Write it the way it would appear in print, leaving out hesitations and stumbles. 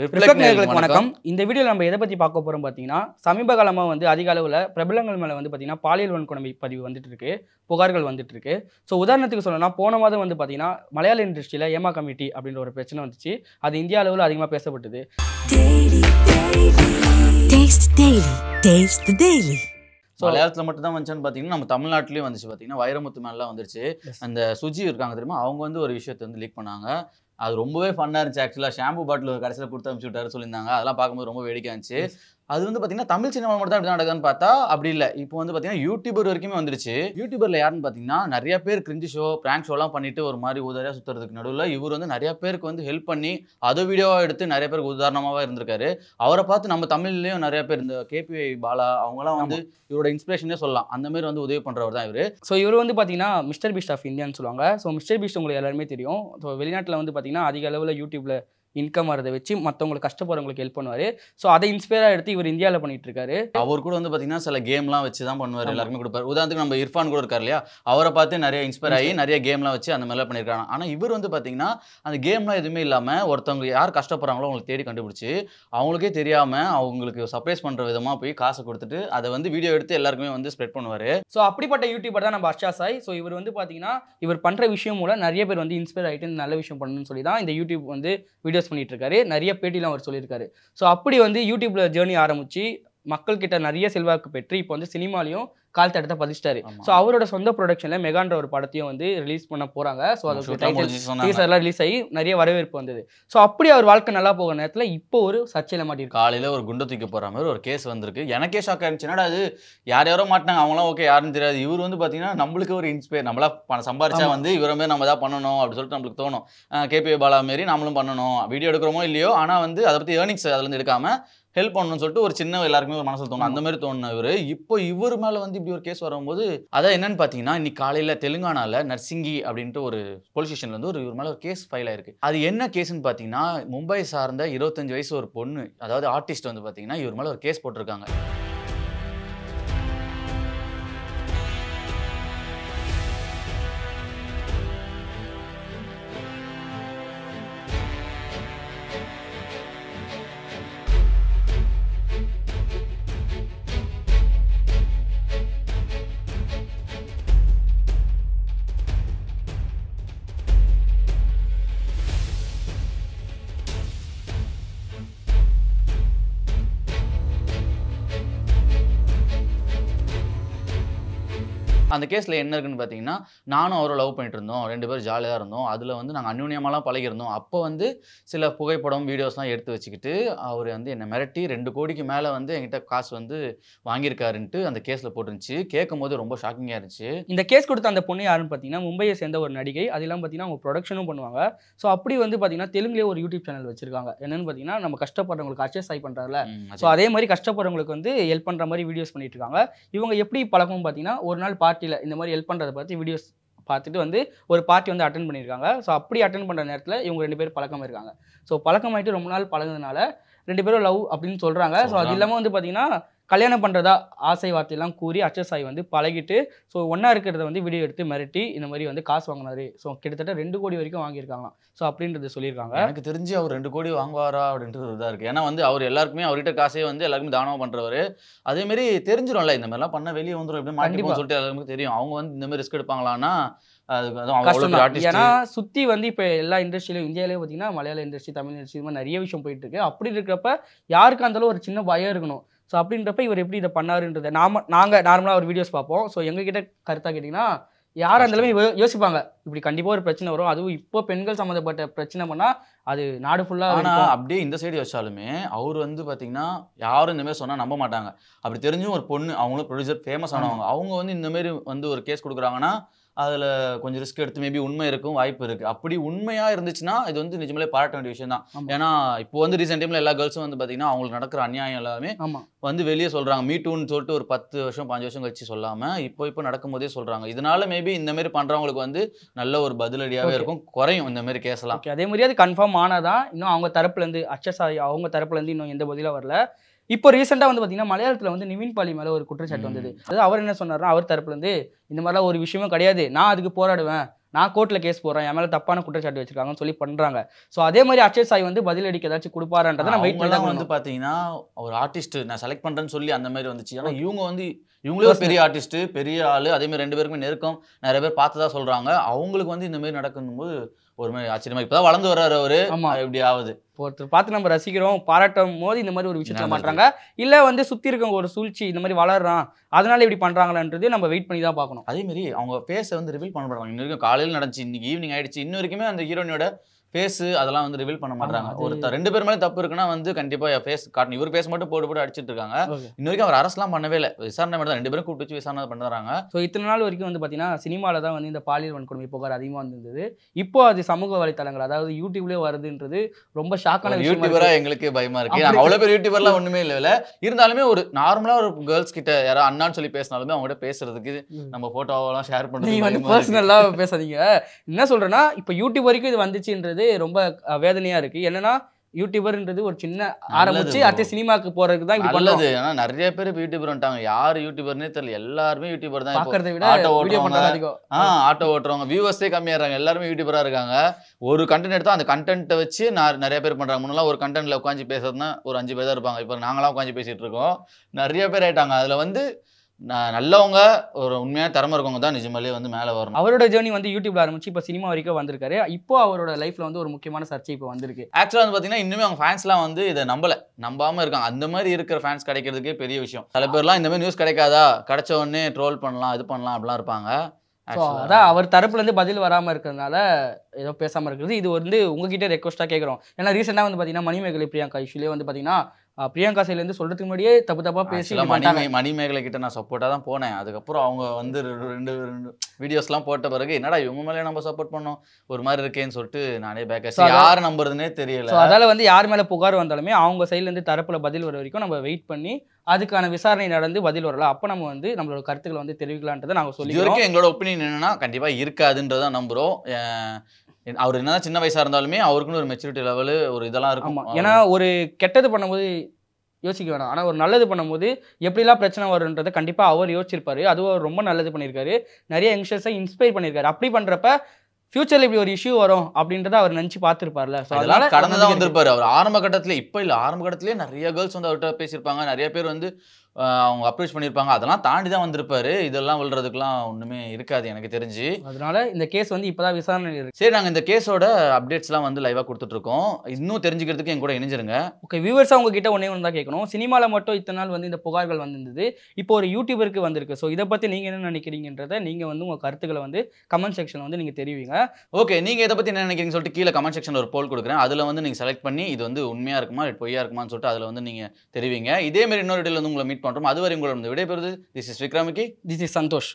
Reflect நேயர்களுக்கு வணக்கம். இந்த வீடியோல நம்ம எதை பத்தி பார்க்க போறோம் பார்த்தீங்கன்னா, சமீப காலமா அதிக அளவுல பிரபலங்கள் மேல பார்த்தீங்கன்னா, பாலியல் வன்கொடுமை பதிவு வந்துட்டு இருக்கு. புகார்கள் வந்துட்டு இருக்கு. ஸோ உதாரணத்துக்கு சொல்லணும்னா, போன மாதம் பார்த்தீங்கன்னா, மலையாள இண்டஸ்ட்ரியில ஏமா கமிட்டி அப்படின்ற ஒரு பிரச்சனை வந்துச்சு. அது இந்தியா அளவுல அதிகமா பேசப்பட்டது. மலையாளத்துல மட்டும் தான் வந்துச்சுன்னு பாத்தீங்கன்னா நம்ம தமிழ்நாட்டிலயும் வந்துச்சு பாத்தீங்கன்னா வைரமுத்து மேலாம் வந்துருச்சு. அந்த சுஜி இருக்காங்க தெரியுமா, அவங்க ஒரு விஷயத்தை லீக் பண்ணாங்க. அது ரொம்பவே ஃபன்னா இருந்துச்சு. ஆக்சுவலா ஷாம்பு பாட்டில் கடைசியில் கொடுத்து அனுப்பிச்சு விட்டாரு சொல்லியிருந்தாங்க. அதெல்லாம் பார்க்கும்போது ரொம்ப வேடிக்கை இருந்துச்சு. அது பார்த்தீங்கன்னா தமிழ் சினிமா மட்டும் தான் இப்படி நடக்குதுன்னு பார்த்தா அப்படி இல்லை. இப்போ பார்த்தீங்கன்னா யூடியூபர் வரைக்குமே வந்துருச்சு. யூடியூபர்ல யாருன்னு பார்த்தீங்கன்னா நிறைய பேர் கிரிஞ்சி ஷோ பிராங்க் ஷோலாம் பண்ணிட்டு ஒரு மாதிரி உதாரியா சுத்துறதுக்கு நடுவில் இவர் நிறைய பேருக்கு ஹெல்ப் பண்ணி அதை வீடியோவாக எடுத்து நிறைய பேருக்கு உதாரணமாக இருந்திருக்காரு. அவரை பார்த்து நம்ம தமிழ்லையும் நிறைய பேர் இந்த கேபி பாலா அவங்களாம் இவரோட இன்ஸ்பிரேஷனே சொல்லலாம். அந்த மாதிரி உதவி பண்றவர் தான் இவர். ஸோ இவர் பார்த்தீங்கன்னா மிஸ்டர் பீஸ்ட் ஆஃப் இந்தியான்னு சொல்லுவாங்க. ஸோ மிஸ்டர் பீஸ்ட் உங்களுக்கு எல்லாருமே தெரியும். ஸோ வெளிநாட்டில் பார்த்தீங்கன்னா அதிக அளவில் யூடியூப்ல இன்கம் வரதை வச்சு மற்றவங்களுக்கு கஷ்டப்படுறவங்களுக்கு ஹெல்ப் பண்ணுவார். ஸோ அதை இன்ஸ்பயராக எடுத்து இவர் இந்தியாவில் பண்ணிட்டு இருக்காரு. அவர் கூட பார்த்தீங்கன்னா சில கேம்லாம் வச்சு தான் பண்ணுவார். எல்லாருமே கொடுப்பாரு. உதாரணத்துக்கு நம்ம இர்ஃபான் கூட இருக்கார் இல்லையா, அவரை பார்த்து நிறைய இன்ஸ்பயர் ஆகி நிறைய கேம்லாம் வச்சு அந்த மாதிரிலாம் பண்ணியிருக்காங்க. ஆனால் இவர் பார்த்தீங்கன்னா அந்த கேம்லாம் எதுவுமே இல்லாமல் ஒருத்தவங்க யார் கஷ்டப்படுறாங்களோ அவங்களுக்கு தேடி கண்டுபிடிச்சி அவங்களுக்கே தெரியாமல் அவங்களுக்கு சர்ப்ரைஸ் பண்ணுற விதமாக போய் காசை கொடுத்துட்டு அதை வீடியோ எடுத்து எல்லாருக்குமே ஸ்ப்ரெட் பண்ணுவார். ஸோ அப்படிப்பட்ட யூடியூபர் தான் நம்ம அர்ஷா சாய். ஸோ இவர் பார்த்தீங்கன்னா இவர் பண்ணுற விஷயம் மூலம் நிறைய பேர் இன்ஸ்பயர் ஆகிட்டு நல்ல விஷயம் பண்ணணும்னு சொல்லி தான் இந்த யூடியூப் வீடியோஸ் பண்ணிட்டு இருக்காரு. நிறைய பேட்டிலாம் அவர் சொல்லியிருக்காரு. ஸோ அப்படி யூடியூப்ல ஜேர்னி ஆரம்பிச்சு மக்கள் கிட்ட நிறைய செல்வாக்கு பெற்று இப்போ சினிமாலையும் கால் தடத்தை பதிச்சிட்டாரு. ஸோ அவரோட சொந்த ப்ரொடக்ஷன்ல மெகான்ற ஒரு படத்தையும் ரிலீஸ் பண்ண போறாங்க. ஸோ அதுக்கு டீசர்லாம் ரிலீஸ் ஆகி நிறைய வரவேற்பு வந்தது. ஸோ அப்படி அவர் வாழ்க்கை நல்லா போகிற நேரத்தில் இப்போ ஒரு சர்ச்சையில மாட்டிருக்கு. காலையில ஒரு குண்டை தூக்கி போற மாதிரி ஒரு கேஸ் வந்திருக்கு. எனக்கே ஷாக் ஆயிருச்சு. என்னடா அது யாரோ மாட்டினாங்க, அவங்களாம் ஓகே யாருன்னு தெரியாது. இவர் பார்த்தீங்கன்னா நம்மளுக்கு ஒரு இன்ஸ்பயர், நம்மளா சம்பாரிச்சா இவரை மாதிரி நம்ம தான் பண்ணணும் அப்படின்னு சொல்லிட்டு நம்மளுக்கு தோணும். கேபி பாலா மாரி நம்மளும் பண்ணணும், வீடியோ எடுக்கிறோமோ இல்லையோ, ஆனால் அதை பத்தி ஏர்னிங்ஸ் அதுல எடுக்காம ஹெல்ப் பண்ணணும்னு சொல்லிட்டு ஒரு சின்ன எல்லாருக்குமே ஒரு மனசில் தோணும். அந்த மாதிரி தோணுன இவர் இப்போ இவர் மேலே இப்படி ஒரு கேஸ் வரும்போது அதான் என்னன்னு பார்த்தீங்கன்னா, இன்னைக்கு காலையில் தெலுங்கானால நர்சிங்கி அப்படின்ட்டு ஒரு போலீஸ் ஸ்டேஷன்ல இவர் மேலே ஒரு கேஸ் ஃபைல் ஆயிருக்கு. அது என்ன கேஸ்ன்னு பார்த்தீங்கன்னா, மும்பை சார்ந்த 25 வயசு ஒரு பொண்ணு, அதாவது ஆர்டிஸ்ட் பார்த்தீங்கன்னா இவர் மேலே ஒரு கேஸ் போட்டிருக்காங்க. அந்த கேஸில் என்ன இருக்குன்னு பார்த்தீங்கன்னா, நானும் அவரை லவ் பண்ணிட்டு இருந்தோம், 2 பேரும் ஜாலியாக இருந்தோம். அதில் நாங்கள் அந்யோன்யமாலாம் பழகிருந்தோம். அப்போ சில புகைப்படம் வீடியோஸ்லாம் எடுத்து வச்சுக்கிட்டு அவர் என்னை மிரட்டி 2 கோடிக்கு மேலே என்கிட்ட காசு வாங்கியிருக்காருன்ட்டு அந்த கேஸில் போட்டுருந்துச்சு. கேட்கும் போது ரொம்ப ஷாக்கிங்காக இருந்துச்சு. இந்த கேஸ் கொடுத்த அந்த பொண்ணு யாருன்னு பார்த்தீங்கன்னா, மும்பையை சேர்ந்த ஒரு நடிகை. அதெல்லாம் பார்த்தீங்கன்னா அவங்க ப்ரொடக்ஷனும் பண்ணுவாங்க. ஸோ அப்படி பார்த்தீங்கன்னா தெலுங்குலேயே ஒரு யூடியூப் சேனல் வச்சிருக்காங்க. என்னன்னு பார்த்தீங்கன்னா, நம்ம கஷ்டப்படுறவங்களுக்கு அர்ஷா சாய் பண்ணுறாருல, ஸோ அதே மாதிரி கஷ்டப்படுறவங்களுக்கு ஹெல்ப் பண்ணுற மாதிரி வீடியோஸ் பண்ணிட்டு இருக்காங்க. இவங்க எப்படி பழக்கம் பார்த்தீங்கன்னா, ஒரு நாள் பார்ட்டியில் இந்த மாதிரி ஹெல்ப் பண்ணுறதை பார்த்து வீடியோஸ் பார்த்துட்டு ஒரு பார்ட்டி அட்டென்ட் பண்ணியிருக்காங்க. ஸோ அப்படி அட்டென்ட் பண்ணுற நேரத்தில் இவங்க 2 பேரும் பழக்கம் இருக்காங்க. ஸோ பழக்கமாயிட்டு ரொம்ப நாள் பழகுறதுனால 2 பேரும் லவ் அப்படின்னு சொல்கிறாங்க. ஸோ அது இல்லாமல் பார்த்தீங்கன்னா கல்யாணம் பண்ணுறதா ஆசை வார்த்தையெல்லாம் கூறி அர்ஷா சாய் பழகிட்டு ஸோ ஒன்றா இருக்கிறத வீடியோ எடுத்து மிரட்டி இந்த மாதிரி காசு வாங்கினாரு. ஸோ கிட்டத்தட்ட 2 கோடி வரைக்கும் வாங்கியிருக்காங்களாம். ஸோ அப்படின்றது சொல்லியிருக்காங்க. எனக்கு தெரிஞ்சு அவர் 2 கோடி வாங்குவாரா அப்படின்றது இதாக இருக்குது. ஏன்னா அவர் எல்லாருக்குமே அவர்கிட்ட காசே எல்லாருக்குமே தானமாக பண்ணுறவர். அதேமாரி தெரிஞ்சிடும்ல இந்த மாதிரிலாம் பண்ண வெளியே வந்துடும் எப்படி மாட்டிப்போம் சொல்லிட்டு எல்லாருமே தெரியும். அவங்க இந்த மாதிரி ரிஸ்க் எடுப்பாங்களான்னா ஏன்னா சுத்தி இப்ப எல்லா இண்டஸ்ட்ரியிலும் இந்தியாவிலேயே பார்த்தீங்கன்னா மலையாள இண்டஸ்ட்ரி, தமிழ் இண்டஸ்ட்ரி இது மாதிரி நிறைய விஷயம் போயிட்டு இருக்கு. அப்படி இருக்கிறப்ப யாருக்கா இருந்தாலும் ஒரு சின்ன பயம் இருக்கணும். ஸோ அப்படின்றப்ப இவர் எப்படி இதை பண்ணாருன்றதை நாங்கள் நார்மலாக ஒரு வீடியோஸ் பார்ப்போம். ஸோ எங்ககிட்ட கருத்தாக கேட்டிங்கன்னா, யாராக இருந்தாலுமே யோசிப்பாங்க இப்படி கண்டிப்பாக ஒரு பிரச்சனை வரும். அதுவும் இப்போ பெண்கள் சம்மந்தப்பட்ட பிரச்சனை பண்ணால் அது நாடு ஃபுல்லாக. ஆனால் அப்படியே இந்த சைடு வச்சாலுமே அவர் பார்த்தீங்கன்னா யாரும் இந்த மாதிரி சொன்னால் நம்ப மாட்டாங்க. அப்படி தெரிஞ்சும் ஒரு பொண்ணு, அவங்களும் ப்ரொடியூசர் ஃபேமஸ் ஆனவங்க, அவங்க இந்த மாதிரி ஒரு கேஸ் கொடுக்குறாங்கன்னா அதில் கொஞ்சம் ரிஸ்க் எடுத்து மேபி உண்மை இருக்கும், வாய்ப்பு இருக்குது. அப்படி உண்மையாக இருந்துச்சுன்னா இது நிஜமாலே பாராட்ட வேண்டிய விஷயம் தான். ஏன்னா இப்போ ரீசெண்ட் டைமில் எல்லா கேர்ள்ஸும் பார்த்தீங்கன்னா அவங்களுக்கு நடக்கிற அநியாயம் எல்லாமே வெளியே சொல்கிறாங்க. மீட்டூன்னு சொல்லிட்டு ஒரு 10 வருஷம் 5 வருஷம் கழிச்சு சொல்லாமல் இப்போ நடக்கும் போதே சொல்கிறாங்க. இதனால மேபி இந்த மாதிரி பண்ணுறவங்களுக்கு நல்ல ஒரு பதிலடியாகவே இருக்கும், குறையும் இந்த மாதிரி கேஸ்லாம். அதே மாதிரி அது கன்ஃபார்ம் ஆனாதான் இன்னும் அவங்க தரப்புலேருந்து அர்ஷா சாய் அவங்க தரப்புலேருந்து இன்னும் எந்த பதிலாக வரல. இப்போ ரீசெண்டாக பார்த்தீங்கன்னா மலையாளத்தில் நிவின் பாலி மேலே ஒரு குற்றச்சாட்டு வந்தது. அது அவர் என்ன சொன்னார்னா, அவர் தரப்புலேருந்து இந்த மாதிரிலாம் ஒரு விஷயமும் கிடையாது, நான் அதுக்கு போராடுவேன், நான் கோர்ட்டில் கேஸ் போடுறேன், என் மேலே தப்பான குற்றச்சாட்டு வச்சிருக்காங்கன்னு சொல்லி பண்ணுறாங்க. ஸோ அதே மாதிரி அக்ஷய் சாய் வந்து பதிலடிக்க ஏதாச்சும் கொடுப்பாரான்றதை நம்ம வெயிட் பண்ணி தான் வந்து பார்த்தீங்கன்னா ஒரு ஆர்டிஸ்ட் நான் செலக்ட் பண்ணுறேன்னு சொல்லி அந்த மாதிரி வந்துச்சு. ஆனால் இவங்களே ஒரு பெரிய ஆர்டிஸ்ட், பெரிய ஆள், அதே மாதிரி 2 பேருக்குமே நெருக்கம், நிறைய பேர் பார்த்ததா சொல்கிறாங்க. அவங்களுக்கு வந்து இந்த மாதிரி நடக்கும்போது ஒரு மாதிரி ஆச்சரியமா இப்போதான் வளர்ந்து வர்றாரு அவரு. இப்படி ஆகுது. ஒருத்தர் பார்த்து நம்ம ரசிக்கிறோம், பாராட்டும் போது இந்த மாதிரி ஒரு விஷயத்துல மாட்டாங்க. இல்ல வந்து சுத்தி இருக்கவங்க ஒரு சூழ்ச்சி இந்த மாதிரி வளர்றான் அதனால இப்படி பண்றாங்களான்றது நம்ம வெயிட் பண்ணி தான் பார்க்கணும். அதே மாதிரி அவங்க ஃபேஸை வந்து ரிவீல் பண்ண மாட்டாங்க. இன்ன வரைக்கும் காலையில் நடந்துச்சு, இன்னைக்கு ஈவினிங் ஆயிடுச்சு, இன்ன வரைக்குமே அந்த ஹீரோனியோட ஃபேஸ் அதெல்லாம் வந்து ரிவீல் பண்ண மாட்டாங்க. ஒருத்தர் 2 பேர் மேலே தப்பு இருக்குன்னா வந்து கண்டிப்பா ஃபேஸ் காட்டணும். இவர் ஃபேஸ் மட்டும் போட்டு அடிச்சிட்டு இருக்காங்க. இன்ன வரைக்கும் அவர் அரசுலாம் பண்ணவே இல்லை. விசாரணை மட்டும் தான் 2 பேரும் கூப்பிட்டு வச்சு விசாரணை பண்ணுறாங்க. ஸோ இத்தனை நாள் வரைக்கும் வந்து பார்த்தீங்கன்னா சினிமாவில் தான் வந்து இந்த பாலியல் வன்கொடுமை புகார் அதிகமாக இருந்தது. இப்போ அது சமூக வலைத்தளங்கள் அதாவது யூடியூப்லேயே வருதுன்றது ரொம்ப ஷாக்கான யூடியூபரா எங்களுக்கு பயமா இருக்கு. அவ்வளோ பேர் யூடியூபர்லாம் ஒன்றுமே இல்லை. இருந்தாலுமே ஒரு நார்மலாக ஒரு கேர்ள்ஸ் கிட்ட யாராவது அண்ணான்னு சொல்லி பேசினாலுமே அவங்ககிட்ட பேசுறதுக்கு நம்ம ஃபோட்டோவெல்லாம் ஷேர் பண்ணுறது. நீங்கள் வந்து பர்சனலாக பேசாதீங்க. என்ன சொல்கிறேன்னா இப்போ யூடியூப் வரைக்கும் இது வந்துச்சுன்றது ரொம்ப வேதனையாக இருக்குது. என்னன்னா யூடியூபர்ன்றது ஒரு சின்ன ஆரம்பிச்சு அடுத்த சினிமாக்கு போறதுக்கு தான் இப்படி நல்லது. ஆனா நிறைய பேர் யூடியூபர் வந்துட்டாங்க. யார் யூடியூபர்னே தெரியல. எல்லாருமே யூடியூபர் தான். பார்க்கறதை விட ஆட்டோ ஓட்டுறவங்க, ஆட்டோ ஓட்டுறவங்க வியூவர்ஸே கம்மியாறாங்க. எல்லாருமே யூடியூபரா இருக்காங்க. ஒரு கண்டென்ட் எடுத்தா அந்த கண்டென்ட்டை வச்சு நிறைய பேர் பண்றாங்க. முன்னெல்லாம் ஒரு கண்டென்ட்ல உட்காந்து பேசுறதுன்னா ஒரு 5 பேர் தான் இருப்பாங்க. இப்போ நாங்களாம் உட்காந்து பேசிட்டு இருக்கோம். நிறைய பேர் ஆயிட்டாங்க. அதுல வந்து நல்லவங்க ஒரு உண்மையான திறமை இருக்கவங்க தான் நிஜமாலே வந்து மேலே வரணும். அவரோட ஜேர்னி வந்து யூடியூப்ல ஆரம்பிச்சு இப்போ சினிமா வரைக்கும் வந்திருக்காரு. இப்போ அவரோட லைஃப்ல வந்து ஒரு முக்கியமான சர்ச்சை இப்போ வந்திருக்கு. ஆக்சுவலாக வந்து பார்த்தீங்கன்னா இன்னுமே அவங்க ஃபேன்ஸ்லாம் வந்து இதை நம்பாம இருக்காங்க. அந்த மாதிரி இருக்கிற ஃபேன்ஸ் கிடைக்கிறதுக்கே பெரிய விஷயம். சில பேர்லாம் இந்த மாதிரி நியூஸ் கிடைக்காதா, கிடைச்ச உடனே ட்ரோல் பண்ணலாம், இது பண்ணலாம் அப்படிலாம் இருப்பாங்க. அதான் அவர் தரப்புல இருந்து பதில் வராமல் இருக்கிறதுனால ஏதோ பேசாமல் இருக்கிறது. இது வந்து உங்ககிட்ட ரெக்வஸ்ட்டாக கேட்குறோம். ஏன்னா ரீசெண்டாக வந்து பார்த்தீங்கன்னா மணிமேகலை பிரியங்கா இஷ்யூலேயே வந்து பார்த்தீங்கன்னா பிரியங்கா சைட்லேருந்து சொல்றதுக்கு முன்னாடியே தப்பா பேசி மணிமேகலை கிட்ட நான் சப்போர்ட்டாக தான் போனேன். அதுக்கப்புறம் அவங்க வந்து 2 வீடியோஸ்லாம் போட்ட பிறகு என்னடா இவங்க மேலே நம்ம சப்போர்ட் பண்ணோம் ஒரு மாதிரி இருக்கேன்னு சொல்லிட்டு நானே பேக் யார் நம்புறதுனே தெரியல. அதால வந்து யார் மேலே புகார் வந்தாலுமே அவங்க சைட்லேருந்து தரப்புல பதில் வர வரைக்கும் நம்ம வெயிட் பண்ணி அதுக்கான விசாரணை நடந்து பதில் வரலாம். அப்போ நம்ம வந்து நம்மளோட கருத்துக்களை வந்து தெரிவிக்கலான்றதை நாங்கள் சொல்லி வரைக்கும் எங்களோட ஒப்பீனியன் என்னன்னா கண்டிப்பாக இருக்காதுன்றதான் நம்புகிறோம். அவர் என்ன சின்ன வயசா இருந்தாலுமே அவருக்குன்னு ஒரு மெச்சூரிட்டி லெவலு ஒரு இதெல்லாம் இருக்கும். ஏன்னா ஒரு கெட்டது பண்ணும்போது யோசிக்க வேணாம். ஆனால் ஒரு நல்லது பண்ணும்போது எப்படிலாம் பிரச்சனை வரும்ன்றதை கண்டிப்பாக அவர் யோசிச்சிருப்பாரு. அதுவும் அவர் ரொம்ப நல்லது பண்ணியிருக்காரு. நிறைய யங்ஸ்டர்ஸை இன்ஸ்பைர் பண்ணியிருக்காரு. அப்படி பண்ணுறப்ப ஃபியூச்சர்ல இப்படி ஒரு இஷ்யூ வரும் அப்படின்றத அவர் நினச்சி பார்த்துருப்பார்ல. அதனால கடந்து தான் வந்திருப்பாரு அவர். ஆரம்ப கட்டத்திலே இப்போ இல்லை, ஆரம்ப கட்டத்திலே நிறைய கேர்ள்ஸ் வந்து அவர்கிட்ட பேசியிருப்பாங்க. நிறைய பேர் வந்து அவங்க அப்ரோச் பண்ணியிருப்பாங்க. அதெல்லாம் தாண்டி தான் வந்திருப்பாரு. இதெல்லாம் விழுறதுக்குலாம் ஒன்றுமே இருக்காது எனக்கு தெரிஞ்சு. அதனால இந்த கேஸ் வந்து இப்போதான் விசாரணை இருக்கு. சரி, நாங்கள் இந்த கேஸோட அப்டேட்ஸ்லாம் வந்து லைவாக கொடுத்துட்ருக்கோம். இன்னும் தெரிஞ்சுக்கிறதுக்கு என் கூட இணைஞ்சிருங்க. ஓகே, வியூவர்ஸாக உங்ககிட்ட ஒன்றே ஒன்று தான் கேட்கணும். சினிமாவில் மட்டும் இத்தனை நாள் வந்து இந்த புகார்கள் வந்திருந்தது, இப்போ ஒரு யூடியூபருக்கு வந்திருக்கு. ஸோ இதை பற்றி நீங்கள் என்ன நினைக்கிறீங்கன்றதை நீங்கள் வந்து உங்கள் கருத்துக்களை வந்து கமெண்ட் செக்ஷனில் வந்து நீங்கள் தெரிவிங்க. ஓகே, நீங்கள் இதை பற்றி என்ன நினைக்கிறீங்கன்னு சொல்லிட்டு கீழே கமெண்ட் செக்ஷனில் ஒரு போல் கொடுக்குறேன். அதில் வந்து நீங்கள் செலக்ட் பண்ணி இது வந்து உண்மையாக இருக்குமா இல்லை பொய்யா இருக்குமான்னு சொல்லிட்டு அதில் வந்து நீங்கள் தெரிவிங்க. இதேமாரி இன்னொரு வீடியோவில் வந்து உங்களை மீட் பண்ணுறோம். அதுவரை உங்களோட விடைபெறுவது this is Vikramiki, this is Santhosh.